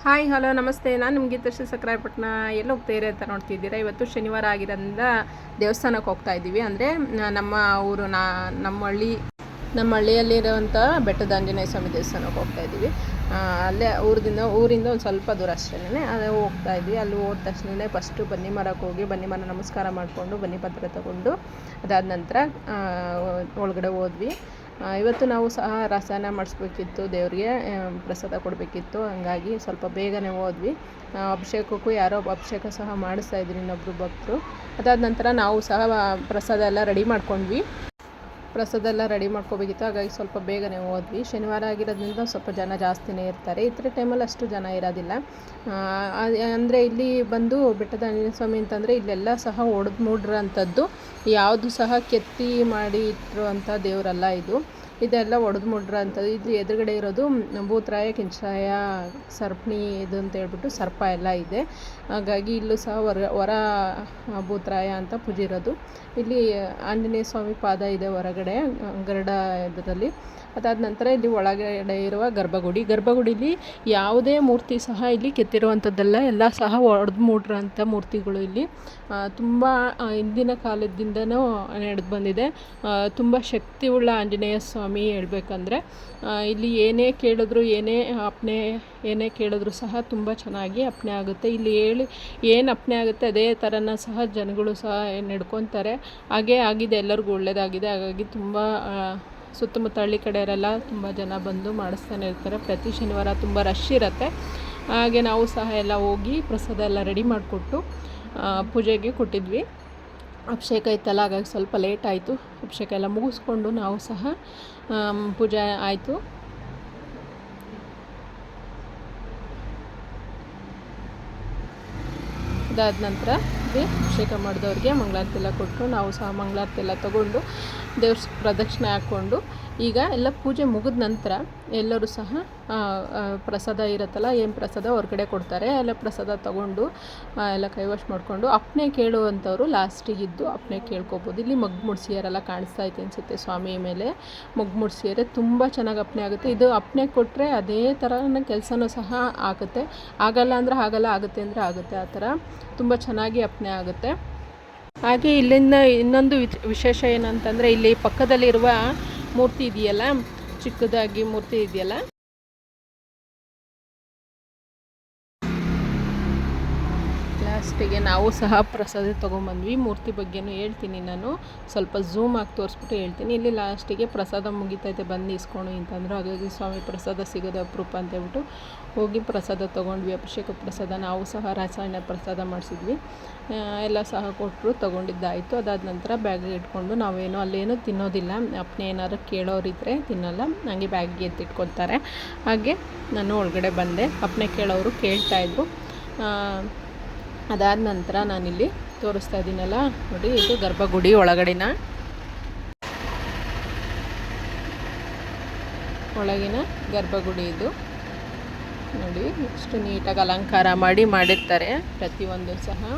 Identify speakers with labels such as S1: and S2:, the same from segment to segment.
S1: Hi hello ನಮಸ್ತೆ. ನಾನು ನಿಮಗೆ ಗೀತಶ್ರೀ ಸಕ್ರಾಯಪಟ್ಟಣ ಎಲ್ಲಿ ಹೋಗ್ತಾಯಿರಿ ಅಂತ ನೋಡ್ತಿದ್ದೀರಾ. ಇವತ್ತು ಶನಿವಾರ ಆಗಿರೋದ್ರಿಂದ ದೇವಸ್ಥಾನಕ್ಕೆ ಹೋಗ್ತಾ ಇದ್ದೀವಿ. ಅಂದರೆ ನಮ್ಮ ಊರು ನಮ್ಮ ಹಳ್ಳಿಯಲ್ಲಿರುವಂಥ ಬೆಟ್ಟದ ಆಂಜನೇಯ ಸ್ವಾಮಿ ದೇವಸ್ಥಾನಕ್ಕೆ ಹೋಗ್ತಾ ಇದ್ದೀವಿ. ಅಲ್ಲೇ ಊರಿಂದ ಒಂದು ಸ್ವಲ್ಪ ದೂರ ಅಷ್ಟೇ ಅದು ಹೋಗ್ತಾ ಇದ್ವಿ. ಅಲ್ಲಿ ಹೋದ ತಕ್ಷಣ ಫಸ್ಟು ಬನ್ನಿ ಮರಕ್ಕೆ ಹೋಗಿ ಬನ್ನಿ ಮರ ನಮಸ್ಕಾರ ಮಾಡಿಕೊಂಡು ಬನ್ನಿ ಪತ್ರ ತಗೊಂಡು ಅದಾದ ನಂತರ ಒಳಗಡೆ ಹೋದ್ವಿ. ಇವತ್ತು ನಾವು ಸಹ ರಸನ ಮಾಡಿಸ್ಬೇಕಿತ್ತು, ದೇವರಿಗೆ ಪ್ರಸಾದ ಕೊಡಬೇಕಿತ್ತು. ಹಂಗಾಗಿ ಸ್ವಲ್ಪ ಬೇಗನೆ ಹೋದ್ವಿ. ಅಭಿಷೇಕಕ್ಕೂ ಯಾರೋ ಅಭಿಷೇಕ ಸಹ ಮಾಡಿಸ್ತಾಯಿದ್ರು ಇನ್ನೊಬ್ಬರು ಭಕ್ತರು. ಅದಾದ ನಂತರ ನಾವು ಸಹ ಪ್ರಸಾದ ಎಲ್ಲ ರೆಡಿ ಮಾಡ್ಕೋಬೇಕಿತ್ತು. ಹಾಗಾಗಿ ಸ್ವಲ್ಪ ಬೇಗನೆ ಹೋದ್ವಿ. ಶನಿವಾರ ಆಗಿರೋದ್ರಿಂದ ಸ್ವಲ್ಪ ಜನ ಜಾಸ್ತಿನೇ ಇರ್ತಾರೆ. ಇತರ ಟೈಮಲ್ಲಿ ಅಷ್ಟು ಜನ ಇರೋದಿಲ್ಲ. ಅಂದರೆ ಇಲ್ಲಿ ಬಂದು ಬೆಟ್ಟದ ಆಂಜನೇಯ ಸ್ವಾಮಿ ಅಂತಂದರೆ ಇಲ್ಲೆಲ್ಲ ಸಹ ಮೂಡಿರೋಂಥದ್ದು, ಯಾವುದು ಸಹ ಕೆತ್ತಿ ಮಾಡಿ ಇಟ್ಟಿರುವಂಥ ದೇವರಲ್ಲ ಇದೆಲ್ಲ ಮುಡಿರೋಂಥದ್ದು. ಇದು ಎದುರುಗಡೆ ಇರೋದು ಭೂತರಾಯ ಕಿಂಚಾಯ ಸರ್ಪಣಿ ಇದು ಅಂತ ಹೇಳ್ಬಿಟ್ಟು ಸರ್ಪ ಎಲ್ಲ ಇದೆ. ಹಾಗಾಗಿ ಇಲ್ಲೂ ಸಹ ವರ ಭೂತರಾಯ ಅಂತ ಪೂಜಿರೋದು. ಇಲ್ಲಿ ಆಂಜನೇಯ ಸ್ವಾಮಿ ಪಾದ ಇದೆ ಹೊರಗಡೆ ಗರುಡ ಇದರಲ್ಲಿ. ಅದಾದ ನಂತರ ಇಲ್ಲಿ ಒಳಗಡೆ ಇರುವ ಗರ್ಭಗುಡಿಲಿ ಯಾವುದೇ ಮೂರ್ತಿ ಸಹ ಇಲ್ಲಿ ಕೆತ್ತಿರುವಂಥದ್ದಲ್ಲ, ಎಲ್ಲ ಸಹ ಮೂಡಿರೋಂಥ ಮೂರ್ತಿಗಳು ಇಲ್ಲಿ ತುಂಬ ಹಿಂದಿನ ಕಾಲದಿಂದನೂ ನಡೆದು ಬಂದಿದೆ. ತುಂಬ ಶಕ್ತಿಯುಳ್ಳ ಆಂಜನೇಯ ಸ್ವಾಮಿ ಹೇಳ್ಬೇಕಂದ್ರೆ ಇಲ್ಲಿ ಏನೇ ಕೇಳಿದ್ರು ಸಹ ತುಂಬ ಚೆನ್ನಾಗಿ ಅಪ್ಪಣೆ ಆಗುತ್ತೆ. ಇಲ್ಲಿ ಏನು ಅಪ್ಪಣೆ ಆಗುತ್ತೆ ಅದೇ ಥರನ ಸಹ ಜನಗಳು ಸಹ ನಡ್ಕೊತಾರೆ. ಹಾಗೇ ಆಗಿದೆ, ಎಲ್ಲರಿಗೂ ಒಳ್ಳೆಯದಾಗಿದೆ. ಹಾಗಾಗಿ ತುಂಬ ಸುತ್ತಮುತ್ತ ಹಳ್ಳಿ ಕಡೆಯವರೆಲ್ಲ ತುಂಬ ಜನ ಬಂದು ಮಾಡಿಸ್ತಾನೆ ಇರ್ತಾರೆ. ಪ್ರತಿ ಶನಿವಾರ ತುಂಬ ರಶ್ ಇರುತ್ತೆ. ಹಾಗೆ ನಾವು ಸಹ ಎಲ್ಲ ಹೋಗಿ ಪ್ರಸಾದ ಎಲ್ಲ ರೆಡಿ ಮಾಡಿಕೊಟ್ಟು ಪೂಜೆಗೆ ಕೊಟ್ಟಿದ್ವಿ. ಅಭಿಷೇಕ ಇತ್ತಲ್ಲ, ಹಾಗಾಗಿ ಸ್ವಲ್ಪ ಲೇಟ್ ಆಯಿತು. ಅಭಿಷೇಕ ಎಲ್ಲ ಮುಗಿಸ್ಕೊಂಡು ನಾವು ಸಹ ಪೂಜೆ ಆಯಿತು. ಅದಾದ ನಂತರ ಅಭಿಷೇಕ ಮಾಡಿದವ್ರಿಗೆ ಮಂಗಳಾರತಿ ಎಲ್ಲ ಕೊಟ್ಟು ನಾವು ಸಹ ಮಂಗಳಾರತಿ ಎಲ್ಲ ತೊಗೊಂಡು ದೇವ್ರ ಪ್ರದಕ್ಷಿಣೆ ಹಾಕ್ಕೊಂಡು ಈಗ ಎಲ್ಲ ಪೂಜೆ ಮುಗಿದ ನಂತರ ಎಲ್ಲರೂ ಸಹ ಪ್ರಸಾದ ಇರುತ್ತಲ್ಲ, ಏನು ಪ್ರಸಾದ ಹೊರಗಡೆ ಕೊಡ್ತಾರೆ, ಎಲ್ಲ ಪ್ರಸಾದ ತೊಗೊಂಡು ಎಲ್ಲ ಕೈವಾಶ್ ಮಾಡಿಕೊಂಡು ಅಪ್ಪಣೆ ಕೇಳುವಂಥವ್ರು ಲಾಸ್ಟಿಗಿದ್ದು ಅಪ್ಪಣೆ ಕೇಳ್ಕೊಬೋದು. ಇಲ್ಲಿ ಮಗ್ಗು ಮುಡ್ಸಿಯಾರೆಲ್ಲ ಕಾಣಿಸ್ತಾ ಐತೆ ಅನಿಸುತ್ತೆ. ಸ್ವಾಮಿ ಮೇಲೆ ಮಗ್ಗು ಮುಡ್ಸಿಯಾರೆ ತುಂಬ ಚೆನ್ನಾಗಿ ಅಪ್ಪಣೆ ಆಗುತ್ತೆ. ಇದು ಅಪ್ಪಣೆ ಕೊಟ್ಟರೆ ಅದೇ ಥರನ ಕೆಲಸನೂ ಸಹ ಆಗುತ್ತೆ. ಆಗಲ್ಲ ಅಂದರೆ ಆಗಲ್ಲ, ಆಗುತ್ತೆ ಅಂದರೆ ಆಗುತ್ತೆ. ಆ ಥರ ತುಂಬ ಚೆನ್ನಾಗಿ ಅಪ್ಪಣೆ ಆಗುತ್ತೆ. ಹಾಗೆ ಇಲ್ಲಿಂದ ಇನ್ನೊಂದು ವಿಶೇಷ ಏನಂತಂದರೆ ಇಲ್ಲಿ ಪಕ್ಕದಲ್ಲಿರುವ ಮೂರ್ತಿ ಇದೆಯಲ್ಲ, ಚಿಕ್ಕದಾಗಿ ಮೂರ್ತಿ ಇದೆಯಲ್ಲ, ಲಾಸ್ಟಿಗೆ ನಾವು ಸಹ ಪ್ರಸಾದ ತೊಗೊಂಬಂದ್ವಿ. ಮೂರ್ತಿ ಬಗ್ಗೆನೂ ಹೇಳ್ತೀನಿ, ನಾನು ಸ್ವಲ್ಪ ಝೂಮ್ ಆಗಿ ತೋರಿಸ್ಬಿಟ್ಟು ಹೇಳ್ತೀನಿ. ಇಲ್ಲಿ ಲಾಸ್ಟಿಗೆ ಪ್ರಸಾದ ಮುಗಿತೈತೆ ಬಂದು ಇಸ್ಕೊಂಡು ಅಂತಂದರು. ಹಾಗಾಗಿ ಸ್ವಾಮಿ ಪ್ರಸಾದ ಸಿಗೋದು ಅಪರೂಪ ಅಂತ ಹೇಳ್ಬಿಟ್ಟು ಹೋಗಿ ಪ್ರಸಾದ ತೊಗೊಂಡ್ವಿ. ಅಭಿಷೇಕ ಪ್ರಸಾದ ನಾವು ಸಹ ರಾಸಾಯನ ಪ್ರಸಾದ ಮಾಡಿಸಿದ್ವಿ. ಎಲ್ಲ ಸಹ ಕೊಟ್ಟರು, ತೊಗೊಂಡಿದ್ದಾಯಿತು. ಅದಾದ ನಂತರ ಬ್ಯಾಗಿಗೆ ಇಟ್ಕೊಂಡು ಅಲ್ಲೇನೂ ತಿನ್ನೋದಿಲ್ಲ. ಅಪ್ಪನೇ ಏನಾದ್ರು ಕೇಳೋರಿದ್ದರೆ ತಿನ್ನೋಲ್ಲ, ನನಗೆ ಬ್ಯಾಗಿಗೆ ಎತ್ತಿಟ್ಕೊಳ್ತಾರೆ. ಹಾಗೆ ನಾನು ಒಳಗಡೆ ಬಂದೆ. ಅಪ್ಪನೇ ಕೇಳೋರು ಕೇಳ್ತಾಯಿದ್ರು. ಅದಾದ ನಂತರ ನಾನಿಲ್ಲಿ ತೋರಿಸ್ತಾ ಇದ್ದೀನಲ್ಲ ನೋಡಿ, ಇದು ಗರ್ಭಗುಡಿ ಒಳಗಿನ ಗರ್ಭಗುಡಿ. ಇದು ನೋಡಿ ಎಷ್ಟು ನೀಟಾಗಿ ಅಲಂಕಾರ ಮಾಡಿರ್ತಾರೆ ಪ್ರತಿಯೊಂದು ಸಹ.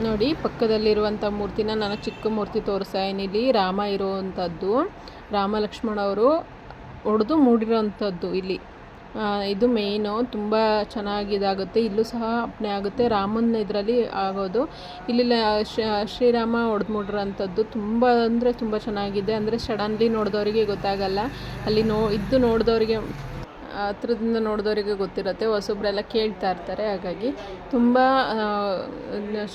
S1: ನೋಡಿ ಪಕ್ಕದಲ್ಲಿರುವಂಥ ಮೂರ್ತಿನ ನಾನು ಚಿಕ್ಕ ಮೂರ್ತಿ ತೋರಿಸ್ತಾ ಇದ್ದೀನಿ. ಇಲ್ಲಿ ರಾಮ ಇರುವಂಥದ್ದು, ರಾಮ ಲಕ್ಷ್ಮಣ ಅವರು ಹೊಡೆದು ಮೂಡಿರೋವಂಥದ್ದು ಇಲ್ಲಿ. ಇದು ಮೇಯ್ನು, ತುಂಬ ಚೆನ್ನಾಗಿದಾಗುತ್ತೆ. ಇಲ್ಲೂ ಸಹ ಅಪ್ಪಣೆ ಆಗುತ್ತೆ. ರಾಮನ ಇದರಲ್ಲಿ ಆಗೋದು ಇಲ್ಲಿ ಶ್ರೀರಾಮ ಹೊಡೆದು ಮೂಡಿರೋವಂಥದ್ದು ತುಂಬ ಅಂದರೆ ತುಂಬ ಚೆನ್ನಾಗಿದೆ. ಅಂದರೆ ಸಡನ್ಲಿ ನೋಡಿದವರಿಗೆ ಗೊತ್ತಾಗಲ್ಲ, ಅಲ್ಲಿ ನೋಡಿದವರಿಗೆ ಹತ್ರದಿಂದ ನೋಡಿದವರಿಗೆ ಗೊತ್ತಿರುತ್ತೆ. ಹೊಸೊಬ್ಬರೆಲ್ಲ ಕೇಳ್ತಾ ಇರ್ತಾರೆ. ಹಾಗಾಗಿ ತುಂಬ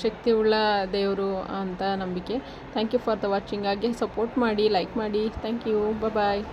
S1: ಶಕ್ತಿಯುಳ್ಳ ದೇವರು ಅಂತ ನಂಬಿಕೆ. Thank you for the watching. ಹಾಗೆ ಸಪೋರ್ಟ್ ಮಾಡಿ, ಲೈಕ್ ಮಾಡಿ. Thank you, bye.